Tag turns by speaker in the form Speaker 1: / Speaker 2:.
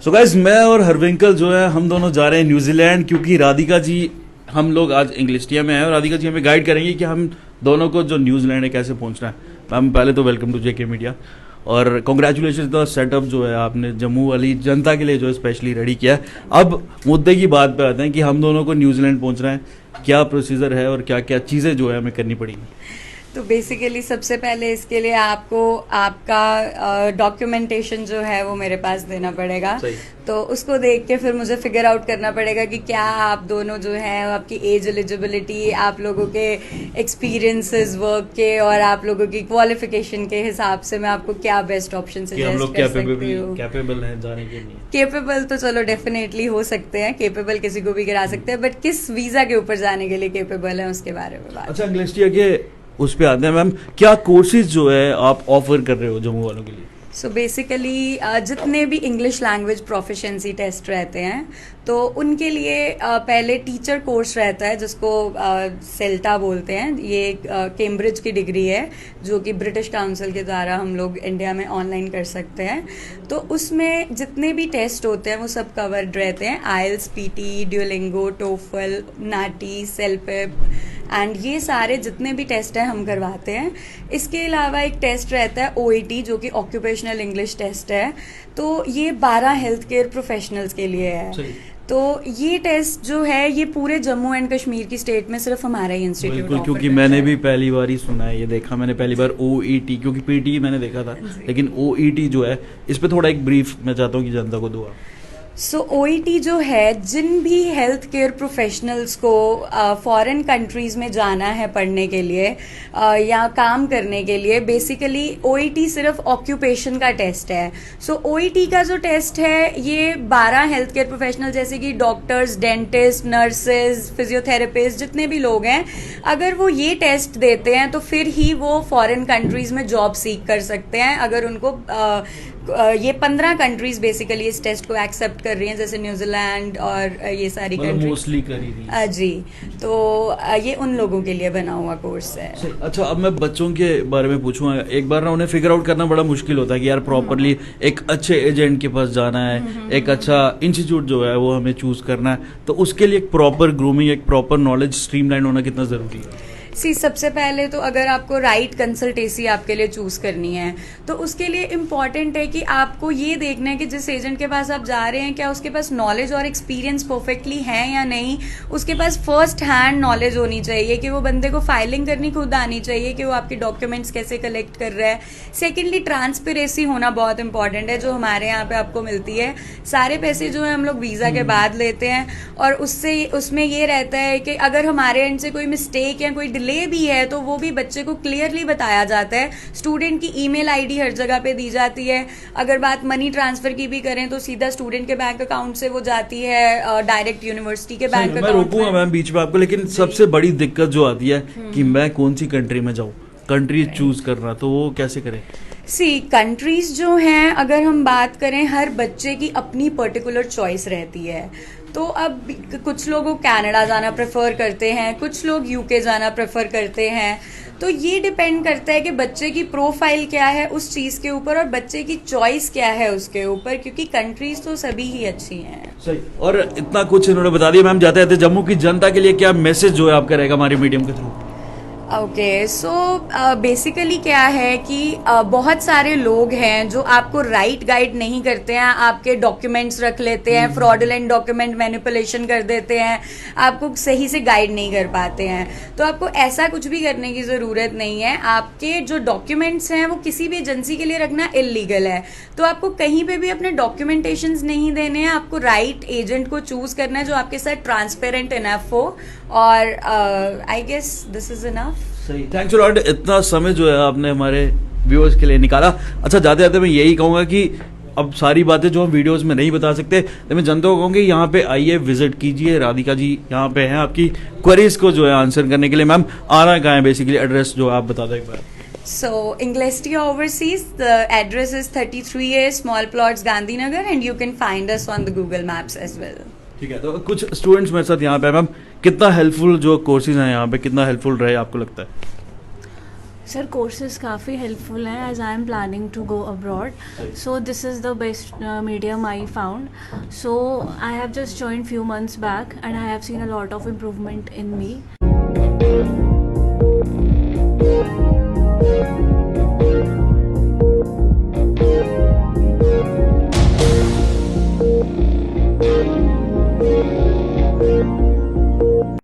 Speaker 1: So guys, मैं और हरविंकल जो है हम दोनों जा रहे हैं न्यूजीलैंड, क्योंकि राधिका जी, हम लोग आज इंग्लिस्टिया में हैं और राधिका जी हमें गाइड करेंगे कि हम दोनों को जो न्यूजीलैंड है कैसे पहुंचना है। मैम पहले तो वेलकम टू जेके मीडिया और कॉन्ग्रेचुलेशन द सेटअप जो है आपने जम्मू वाली जनता के लिए जो है स्पेशली रेडी किया है। अब मुद्दे की बात पे आते हैं कि हम दोनों को न्यूजीलैंड पहुंचना है, क्या प्रोसीजर है और क्या क्या चीज़ें जो है हमें करनी पड़ेगी।
Speaker 2: तो बेसिकली सबसे पहले इसके लिए आपको आपका डॉक्यूमेंटेशन जो है वो मेरे पास देना पड़ेगा। तो उसको देख के फिर मुझे फिगर आउट करना पड़ेगा कि क्या आप दोनों जो हैं आपकी एज एलिजिबिलिटी, आप लोगों के एक्सपीरियंसेस वर्क के और आप लोगों की क्वालिफिकेशन के हिसाब से मैं आपको क्या बेस्ट ऑप्शन सजेस्ट कर सकती हूँ।
Speaker 1: कैपेबल हैं जाने के लिए?
Speaker 2: केपेबल तो चलो डेफिनेटली हो सकते हैं, केपेबल किसी को भी करा सकते हैं, बट किस वीजा के ऊपर जाने के लिए केपेबल है उसके बारे में बात।
Speaker 1: अच्छा, इंग्लिस्टिया के उस पे आते हैं मैम, क्या कोर्सेज जो है आप ऑफर कर रहे हो जम्मू वालों के लिए?
Speaker 2: सो बेसिकली जितने भी इंग्लिश लैंग्वेज प्रोफिशिएंसी टेस्ट रहते हैं तो उनके लिए पहले टीचर कोर्स रहता है जिसको सेल्टा बोलते हैं। ये कैम्ब्रिज की डिग्री है जो कि ब्रिटिश काउंसिल के द्वारा हम लोग इंडिया में ऑनलाइन कर सकते हैं। तो उसमें जितने भी टेस्ट होते हैं वो सब कवर्ड रहते हैं, IELTS, PTE, Duolingo, TOEFL, NAATI, CELPIP and ये सारे जितने भी टेस्ट हैं हम करवाते हैं। इसके अलावा एक टेस्ट रहता है OET जो कि ऑक्यूपेशनल इंग्लिश टेस्ट है। तो ये 12 हेल्थ केयर प्रोफेशनल्स के लिए है। तो ये टेस्ट जो है ये पूरे जम्मू एंड कश्मीर की स्टेट में सिर्फ हमारा ही इंस्टीट्यूट
Speaker 1: बिल्कुल, क्योंकि मैंने भी पहली बार ही सुना है, ये देखा मैंने पहली बार OET, क्योंकि PT मैंने देखा था, लेकिन OET जो है इस पे थोड़ा एक ब्रीफ मैं चाहता हूँ कि जनता को दो।
Speaker 2: सो OET जो है जिन भी हेल्थ केयर प्रोफेशनल्स को फॉरेन कंट्रीज़ में जाना है पढ़ने के लिए या काम करने के लिए, बेसिकली OET सिर्फ ऑक्यूपेशन का टेस्ट है। सो OET का जो टेस्ट है ये 12 हेल्थ केयर प्रोफेशनल जैसे कि डॉक्टर्स, डेंटिस्ट, नर्सेज, फिजियोथेरेपिस्ट जितने भी लोग हैं, अगर वो ये टेस्ट देते हैं तो फिर ही वो फॉरेन कंट्रीज़ में जॉब सीख कर सकते हैं। अगर उनको ये 15 कंट्रीज बेसिकली इस टेस्ट को एक्सेप्ट कर रही हैं, जैसे न्यूजीलैंड और ये सारी कंट्री
Speaker 1: मोस्टली कर रही थी
Speaker 2: जी। तो ये उन लोगों के लिए बना हुआ कोर्स है।
Speaker 1: अच्छा, अब मैं बच्चों के बारे में पूछूंगा। एक बार ना उन्हें फिगर आउट करना बड़ा मुश्किल होता है कि यार प्रॉपरली एक अच्छे एजेंट के पास जाना है, एक अच्छा इंस्टीट्यूट जो है वो हमें चूज करना है, तो उसके लिए एक प्रॉपर ग्रूमिंग, एक प्रॉपर नॉलेज स्ट्रीमलाइन होना कितना जरूरी है?
Speaker 2: सबसे पहले तो अगर आपको राइट कंसल्टेंसी आपके लिए चूज करनी है तो उसके लिए इम्पॉर्टेंट है कि आपको ये देखना है कि जिस एजेंट के पास आप जा रहे हैं क्या उसके पास नॉलेज और एक्सपीरियंस परफेक्टली है या नहीं। उसके पास फर्स्ट हैंड नॉलेज होनी चाहिए कि वो बंदे को फाइलिंग करनी खुद आनी चाहिए, कि वो आपके डॉक्यूमेंट्स कैसे कलेक्ट कर रहा है। सेकेंडली ट्रांसपेरेंसी होना बहुत इंपॉर्टेंट है जो हमारे यहाँ पे आपको मिलती है। सारे पैसे जो है हम लोग वीज़ा के बाद लेते हैं और उसमें ये रहता है कि अगर हमारे एंड से कोई मिस्टेक या कोई ले भी है तो वो भी बच्चे को क्लियरली बताया जाता है। स्टूडेंट की ईमेल आईडी हर जगह पे दी जाती है। अगर बात मनी ट्रांसफर की भी करें तो सीधा स्टूडेंट के बैंक अकाउंट से वो जाती है डायरेक्ट यूनिवर्सिटी के बैंक अकाउंट।
Speaker 1: मैं रोकूंगा मैम बीच में आपको, लेकिन सबसे बड़ी दिक्कत जो आती है कि मैं कौन सी कंट्री में जाऊँ, कंट्री चूज करना, तो वो कैसे करें?
Speaker 2: कंट्रीज जो हैं अगर हम बात करें, हर बच्चे की अपनी पर्टिकुलर चॉइस रहती है। तो अब कुछ लोग कनाडा जाना प्रेफर करते हैं, कुछ लोग UK जाना प्रेफर करते हैं। तो ये डिपेंड करता है कि बच्चे की प्रोफाइल क्या है उस चीज़ के ऊपर और बच्चे की चॉइस क्या है उसके ऊपर, क्योंकि कंट्रीज तो सभी ही अच्छी हैं।
Speaker 1: सही, और इतना कुछ इन्होंने बता दिया। मैम जाते जाते जम्मू की जनता के लिए क्या मैसेज जो है आपका रहेगा हमारे मीडियम के थ्रू?
Speaker 2: ओके, सो बेसिकली क्या है कि बहुत सारे लोग हैं जो आपको राइट गाइड नहीं करते हैं, आपके डॉक्यूमेंट्स रख लेते हैं, फ्रॉडुलेंट डॉक्यूमेंट मैनिपुलेशन कर देते हैं, आपको सही से गाइड नहीं कर पाते हैं। तो आपको ऐसा कुछ भी करने की ज़रूरत नहीं है। आपके जो डॉक्यूमेंट्स हैं वो किसी भी एजेंसी के लिए रखना इलीगल है, तो आपको कहीं पे भी अपने डॉक्यूमेंटेशंस नहीं देने हैं। आपको राइट एजेंट को चूज करना है जो आपके साथ ट्रांसपेरेंट इनफ हो, और I guess this is enough.
Speaker 1: सही, थैंक्स अ लॉट, इतना समय जो है आपने हमारे व्यूअर्स के लिए निकाला। अच्छा, जाते जाते मैं यही कहूँगा कि अब सारी बातें जो हम वीडियोस में नहीं बता सकते, तो मैं जनता को कहूँगी यहाँ पे आइए, विजिट कीजिए। राधिका जी यहाँ पे हैं आपकी क्वेरीज को जो है आंसर करने के लिए। मैम आना कहाँ है बेसिकली, एड्रेस जो आप बता दो एक बार।
Speaker 2: So, Inglestia Overseas, the address is 33A Small Plots, Gandhinagar, and you can find us on the Google Maps as well.
Speaker 1: ठीक है, तो कुछ स्टूडेंट्स मेरे साथ यहाँ पे। मैम कितना हेल्पफुल जो कोर्सेज हैं यहाँ पे, कितना हेल्पफुल रहे आपको लगता है?
Speaker 3: सर कोर्सेज काफ़ी हेल्पफुल हैं as I am planning to go abroad so this is the best medium I found so I have just joined few months back and I have seen a lot of improvement in me